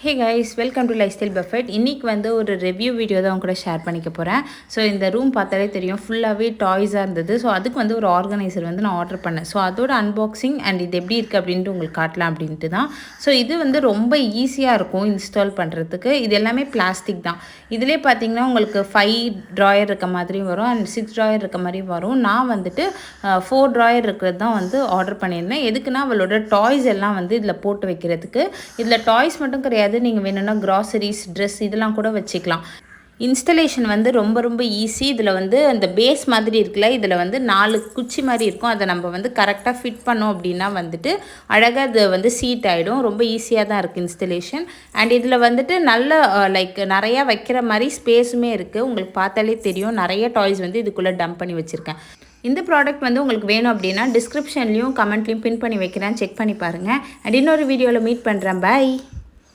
Hey guys, welcome to life style Buffett. இன்றைக்கி வந்து ஒரு ரிவ்யூ வீடியோ தான் கூட ஷேர் பண்ணிக்க போகிறேன். ஸோ இந்த ரூம் பார்த்தாலே தெரியும், ஃபுல்லாகவே டாய்ஸாக இருந்தது. ஸோ அதுக்கு வந்து ஒரு ஆர்கனைசர் வந்து நான் ஆர்டர் பண்ணேன். ஸோ அதோட அன்பாக்சிங் அண்ட் இது எப்படி இருக்குது அப்படின்ட்டு உங்களுக்கு காட்டலாம் அப்படின்ட்டு தான். ஸோ இது வந்து ரொம்ப ஈஸியாக இருக்கும் இன்ஸ்டால் பண்ணுறதுக்கு. இது எல்லாமே பிளாஸ்டிக் தான். இதிலே பார்த்தீங்கன்னா உங்களுக்கு 5 ட்ராயர் இருக்க மாதிரியும் வரும் அண்ட் 6 ட்ராயர் இருக்க மாதிரியும் வரும். நான் வந்துட்டு 4 ட்ராயர் இருக்கிறது தான் வந்து ஆர்டர் பண்ணியிருந்தேன். எதுக்குன்னா அவளோட டாய்ஸ் எல்லாம் வந்து இதில் போட்டு வைக்கிறதுக்கு. இதில் டாய்ஸ் மட்டும் கிடையாது, நீங்கள் வேணும்னா கிராசரிஸ், ட்ரெஸ் இதெல்லாம் கூட வச்சுக்கலாம். இன்ஸ்டலேஷன் வந்து ரொம்ப ஈஸி. இதில் வந்து அந்த பேஸ் மாதிரி இருக்குல்ல, இதில் வந்து 4 குச்சி மாதிரி இருக்கும். அதை நம்ம வந்து கரெக்டாக ஃபிட் பண்ணோம் அப்படின்னா வந்துட்டு அழகாக அது வந்து சீட் ஆகிடும். ரொம்ப ஈஸியாக தான் இருக்குது இன்ஸ்டலேஷன். அண்ட் இதில் வந்துட்டு நல்ல லைக் நிறையா வைக்கிற மாதிரி ஸ்பேஸுமே இருக்குது. உங்களுக்கு பார்த்தாலே தெரியும், நிறைய டாய்ஸ் வந்து இதுக்குள்ளே டம்ப் பண்ணி வச்சுருக்கேன். இந்த ப்ராடக்ட் வந்து உங்களுக்கு வேணும் அப்படின்னா டிஸ்கிரிப்ஷன்லேயும் கமெண்ட்லேயும் பின் பண்ணி வைக்கிறேன், செக் பண்ணி பாருங்கள். அண்ட் இன்னொரு வீடியோவில் மீட் பண்ணுறேன். பை.